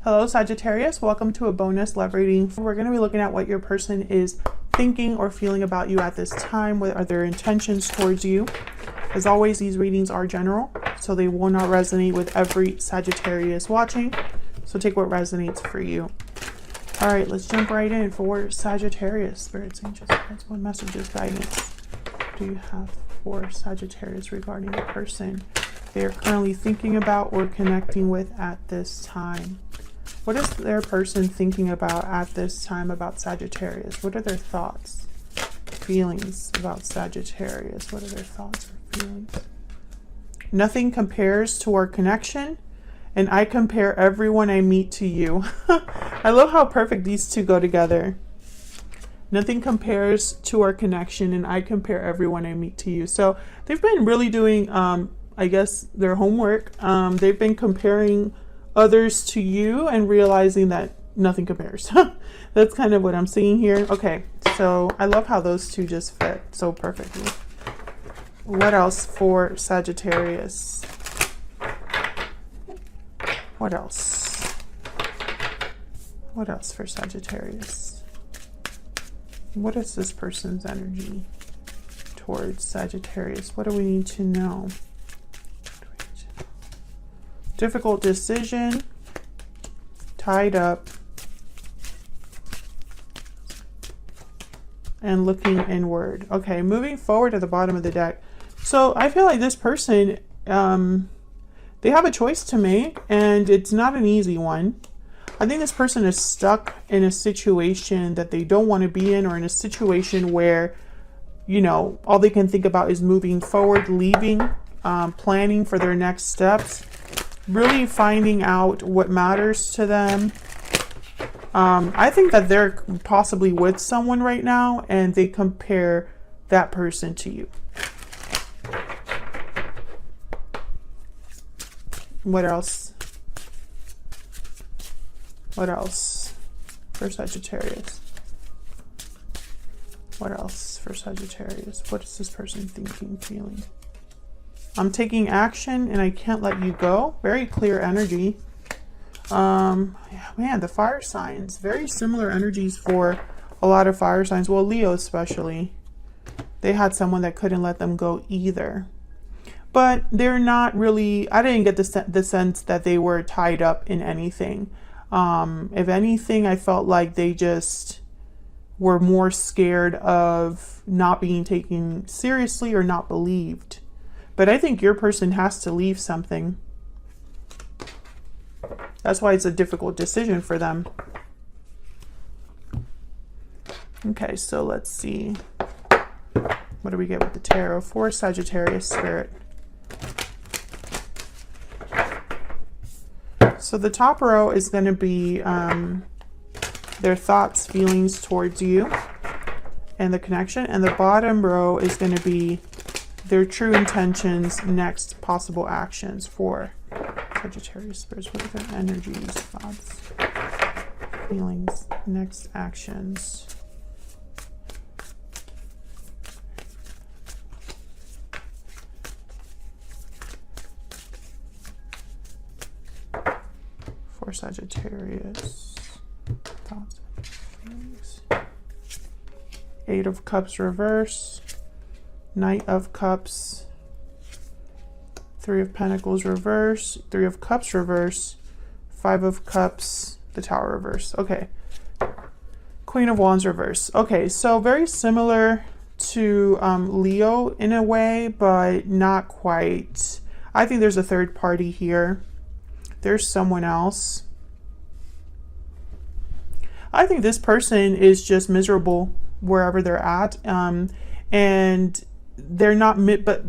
Hello Sagittarius, welcome to a bonus love reading. We're going to be looking at what your person is thinking or feeling about you at this time. What are their intentions towards you? As always, these readings are general, so they will not resonate with every Sagittarius watching. So take what resonates for you. All right, let's jump right in for Sagittarius. Spirits, angels, guides, what messages, guidance do you have for Sagittarius regarding the person they are currently thinking about or connecting with at this time? What is their person thinking about at this time about Sagittarius? What are their thoughts, feelings about Sagittarius? What are their thoughts or feelings? Nothing compares to our connection, and I compare everyone I meet to you. I love how perfect these two go together. Nothing compares to our connection, and I compare everyone I meet to you. So they've been really doing, I guess, their homework. They've been comparing others to you and realizing that nothing compares. That's kind of what I'm seeing here. Okay, so I love how those two just fit so perfectly. What else for Sagittarius? What else? What else for Sagittarius? What is this person's energy towards Sagittarius? What do we need to know? Difficult decision, tied up, and looking inward. Okay, moving forward to the bottom of the deck. So I feel like this person, they have a choice to make, and it's not an easy one. I think this person is stuck in a situation that they don't want to be in, or in a situation where, you know, all they can think about is moving forward, leaving, planning for their next steps. Really finding out what matters to them. I think that they're possibly with someone right now and they compare that person to you. What else? What else for Sagittarius? What else for Sagittarius? What is this person thinking, feeling? I'm taking action and I can't let you go. Very clear energy. Yeah, man, the fire signs. Very similar energies for a lot of fire signs. Well, Leo especially. They had someone that couldn't let them go either. But they're not really... I didn't get the sense that they were tied up in anything. If anything, I felt like they just were more scared of not being taken seriously or not believed. But I think your person has to leave something. That's why it's a difficult decision for them. Okay, so let's see. What do we get with the tarot for Sagittarius spirit? So the top row is going to be their thoughts, feelings towards you and the connection. And the bottom row is going to be their true intentions, next possible actions for Sagittarius spirits. What are their energies, thoughts, feelings, next actions? For Sagittarius, thoughts, feelings. Eight of Cups reverse. Knight of Cups, Three of Pentacles reverse, Three of Cups reverse, Five of Cups, the Tower reverse. Okay. Queen of Wands reverse. Okay, so very similar to Leo in a way, but not quite. I think there's a third party here. There's someone else. I think this person is just miserable wherever they're at. And they're not, but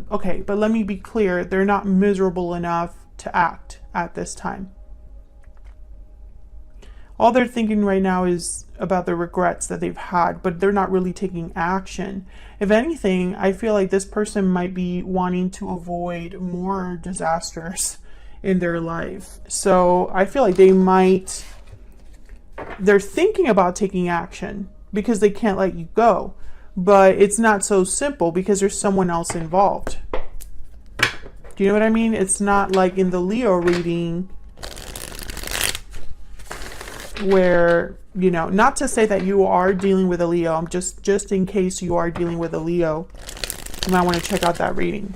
let me be clear. They're not miserable enough to act at this time. All they're thinking right now is about the regrets that they've had, but they're not really taking action. If anything, I feel like this person might be wanting to avoid more disasters in their life. So I feel like they're thinking about taking action because they can't let you go. But it's not so simple because there's someone else involved. Do you know what I mean? It's not like in the Leo reading where, you know, not to say that you are dealing with a Leo. I'm just in case you are dealing with a Leo, you might want to check out that reading.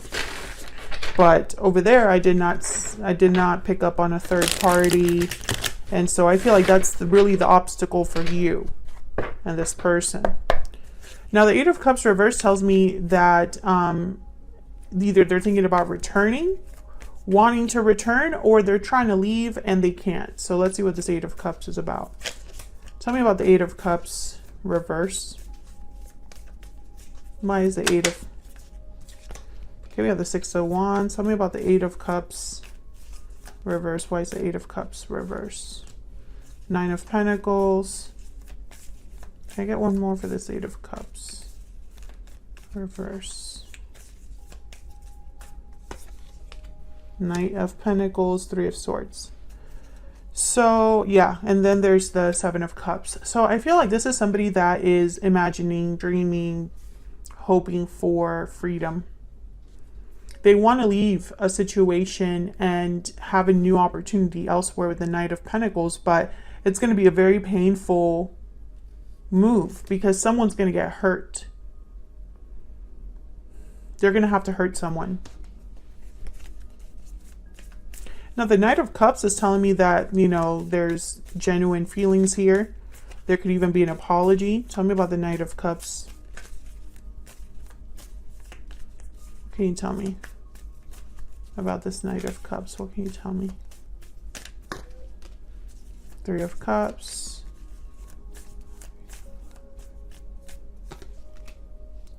But over there, I did not pick up on a third party. And so I feel like that's really the obstacle for you and this person. Now, the Eight of Cups reverse tells me that either they're thinking about returning, wanting to return, or they're trying to leave and they can't. So let's see what this Eight of Cups is about. Tell me about the Eight of Cups reverse. Why is the Eight of... Okay, we have the Six of Wands. Tell me about the Eight of Cups reverse. Why is the Eight of Cups reverse? Nine of Pentacles. Can I get one more for this Eight of Cups reverse? Knight of Pentacles, Three of Swords. So yeah, and then there's the Seven of Cups. So I feel like this is somebody that is imagining, dreaming, hoping for freedom. They want to leave a situation and have a new opportunity elsewhere with the Knight of Pentacles, but it's going to be a very painful move because someone's going to get hurt. They're going to have to hurt someone. Now, the Knight of Cups is telling me that, you know, there's genuine feelings here. There could even be an apology. Tell me about the Knight of Cups. What can you tell me about this Knight of Cups? What can you tell me? Three of Cups.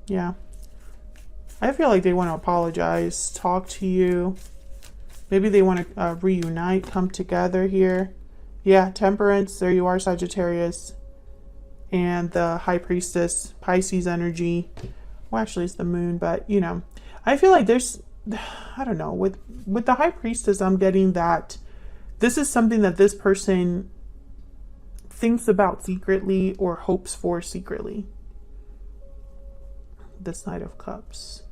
Yeah. I feel like they want to apologize, talk to you. Maybe they want to reunite, come together here. Yeah, Temperance. There you are, Sagittarius. And the High Priestess, Pisces energy. Well, actually, it's the Moon, but, you know. I feel like there's, I don't know, with the High Priestess, I'm getting that this is something that this person thinks about secretly or hopes for secretly. This Knight of Cups.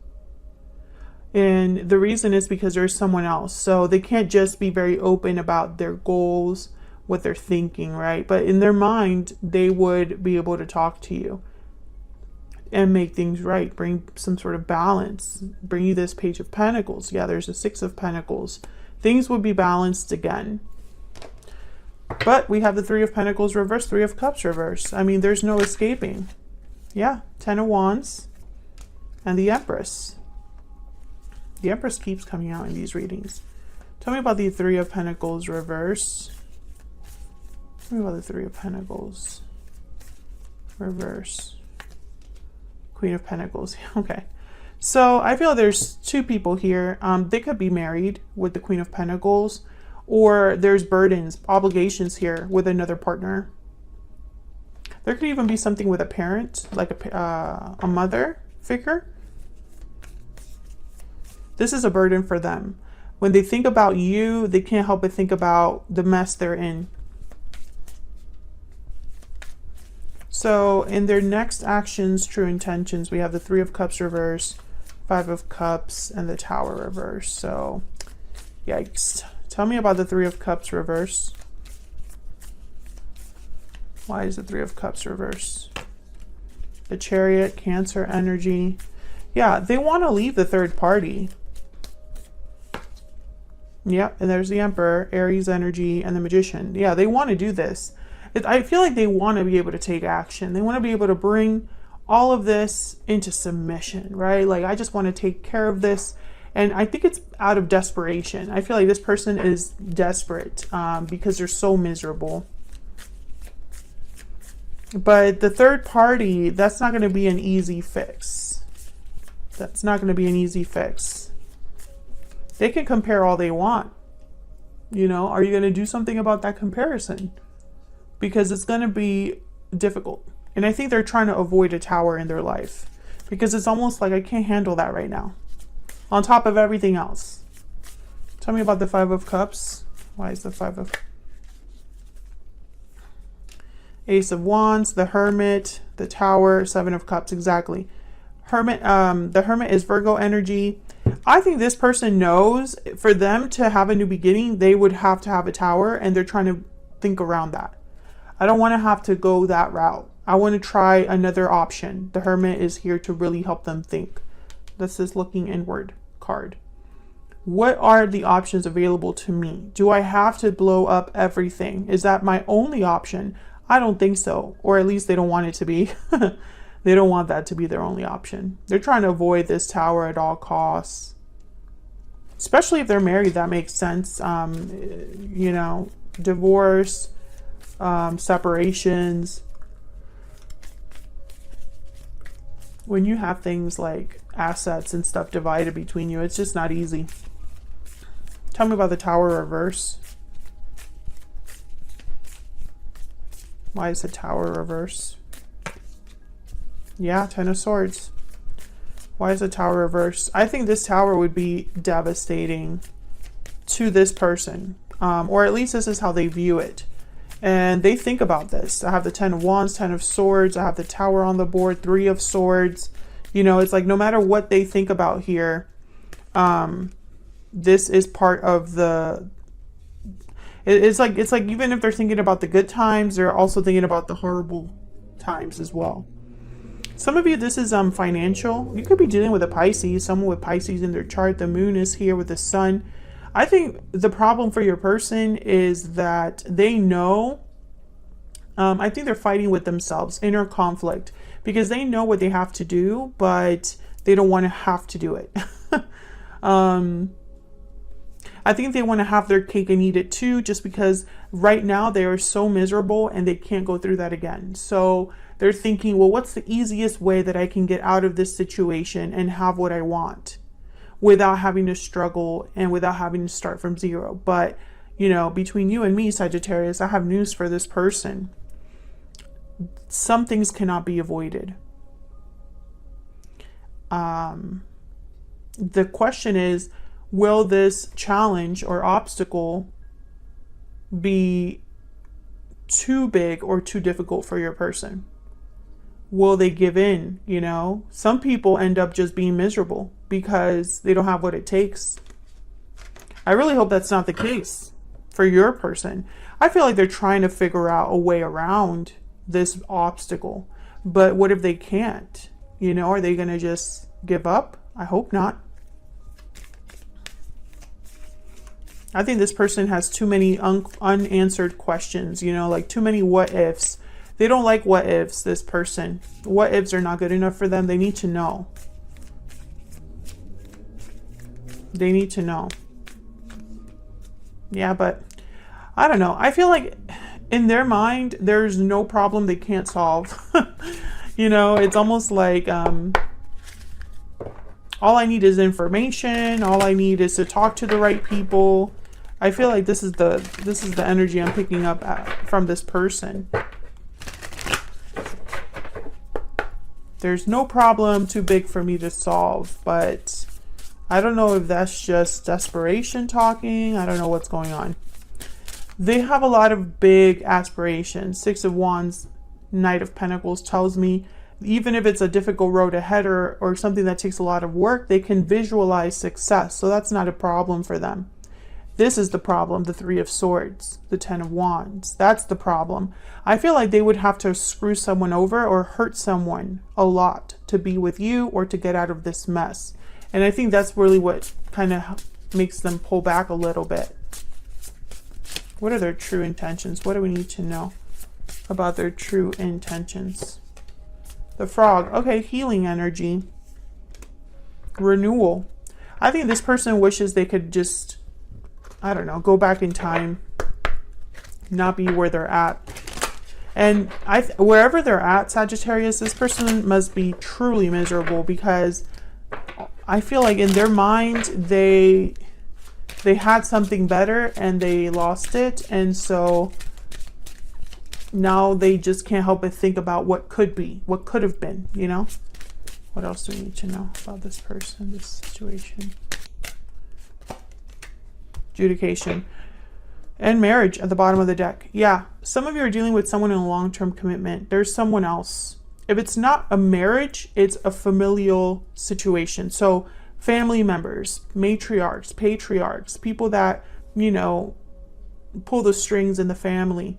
And the reason is because there's someone else. So they can't just be very open about their goals, what they're thinking, right? But in their mind, they would be able to talk to you and make things right, bring some sort of balance, bring you this Page of Pentacles. Yeah, there's a Six of Pentacles. Things would be balanced again. But we have the Three of Pentacles reverse, Three of Cups reverse. I mean, there's no escaping. Yeah, Ten of Wands and the Empress. The Empress keeps coming out in these readings. Tell me about the Three of Pentacles reverse. Tell me about the Three of Pentacles reverse. Queen of Pentacles. Okay. So I feel there's two people here. They could be married with the Queen of Pentacles, or there's burdens, obligations here with another partner. There could even be something with a parent, like a mother figure. This is a burden for them. When they think about you, they can't help but think about the mess they're in. So in their next actions, true intentions, we have the Three of Cups reverse, Five of Cups, and the Tower reverse. So, yikes. Tell me about the Three of Cups reverse. Why is the Three of Cups reverse? The Chariot, Cancer energy. Yeah, they want to leave the third party. Yeah, and there's the Emperor, Aries energy, and the Magician. Yeah, they want to do this. I feel like they want to be able to take action. They want to be able to bring all of this into submission, right? Like, I just want to take care of this. And I think it's out of desperation. I feel like this person is desperate because they're so miserable. But the third party, that's not going to be an easy fix. That's not going to be an easy fix. They can compare all they want. You know, are you going to do something about that comparison? Because it's going to be difficult. And I think they're trying to avoid a tower in their life. Because it's almost like, I can't handle that right now. On top of everything else. Tell me about the Five of Cups. Why is the Five of... Ace of Wands, the Hermit, the Tower, Seven of Cups, exactly. Hermit, the Hermit is Virgo energy. I think this person knows for them to have a new beginning, they would have to have a tower, and they're trying to think around that. I don't want to have to go that route. I want to try another option. The Hermit is here to really help them think. This is looking inward card. What are the options available to me? Do I have to blow up everything? Is that my only option? I don't think so. Or at least they don't want it to be. They don't want that to be their only option. They're trying to avoid this Tower at all costs. Especially if they're married, that makes sense. You know, divorce, separations. When you have things like assets and stuff divided between you, it's just not easy. Tell me about the Tower reverse. Why is the Tower reverse? Yeah, Ten of Swords. Why is the Tower reverse? I think this Tower would be devastating to this person. Or at least this is how they view it. And they think about this. I have the Ten of Wands, Ten of Swords. I have the Tower on the board, Three of Swords. You know, it's like no matter what they think about here, this is part of the... It's like even if they're thinking about the good times, they're also thinking about the horrible times as well. Some of you, this is financial. You could be dealing with a Pisces, someone with Pisces in their chart. The moon is here with the sun. I think the problem for your person is that they know, I think they're fighting with themselves, inner conflict, because they know what they have to do, but they don't want to have to do it. I think they want to have their cake and eat it too, just because right now they are so miserable and they can't go through that again. So they're thinking, well, what's the easiest way that I can get out of this situation and have what I want without having to struggle and without having to start from zero? But, you know, between you and me, Sagittarius, I have news for this person. Some things cannot be avoided. The question is, will this challenge or obstacle be too big or too difficult for your person? Will they give in? You know, some people end up just being miserable because they don't have what it takes. I really hope that's not the case for your person. I feel like they're trying to figure out a way around this obstacle. But what if they can't? You know, are they going to just give up? I hope not. I think this person has too many unanswered questions, you know, like too many what ifs. They don't like what ifs, this person. What ifs are not good enough for them. They need to know. They need to know. Yeah, but I don't know. I feel like in their mind, there's no problem they can't solve. You know, it's almost like all I need is information. All I need is to talk to the right people. I feel like this is the energy I'm picking up from this person. There's no problem too big for me to solve, but I don't know if that's just desperation talking. I don't know what's going on. They have a lot of big aspirations. Six of Wands, Knight of Pentacles tells me even if it's a difficult road ahead or something that takes a lot of work, they can visualize success. So that's not a problem for them. This is the problem, the Three of Swords, the Ten of Wands. That's the problem. I feel like they would have to screw someone over or hurt someone a lot to be with you or to get out of this mess. And I think that's really what kind of makes them pull back a little bit. What are their true intentions? What do we need to know about their true intentions? The Frog. Okay, healing energy. Renewal. I think this person wishes they could just, I don't know, go back in time, not be where they're at. And wherever they're at, Sagittarius, this person must be truly miserable because I feel like in their mind, they had something better and they lost it. And so now they just can't help but think about what could be, what could have been, you know? What else do we need to know about this person, this situation? Adjudication and marriage at the bottom of the deck. Yeah, some of you are dealing with someone in a long-term commitment. There's someone else. If it's not a marriage, it's a familial situation. So family members, matriarchs, patriarchs, people that, you know, pull the strings in the family.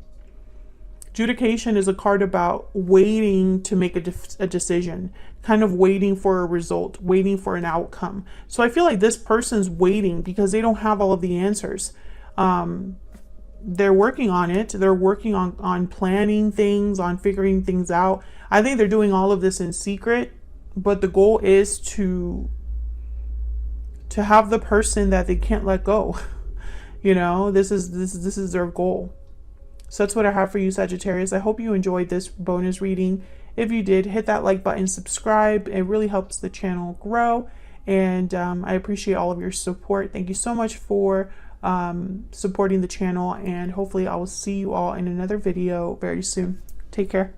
Adjudication is a card about waiting to make a decision, kind of waiting for a result, waiting for an outcome. So I feel like this person's waiting because they don't have all of the answers. They're working on it. They're working on planning things, on figuring things out. I think they're doing all of this in secret, but the goal is to have the person that they can't let go. You know, this is their goal. So that's what I have for you, Sagittarius. I hope you enjoyed this bonus reading. If you did, hit that like button, subscribe. It really helps the channel grow. And I appreciate all of your support. Thank you so much for supporting the channel. And hopefully I will see you all in another video very soon. Take care.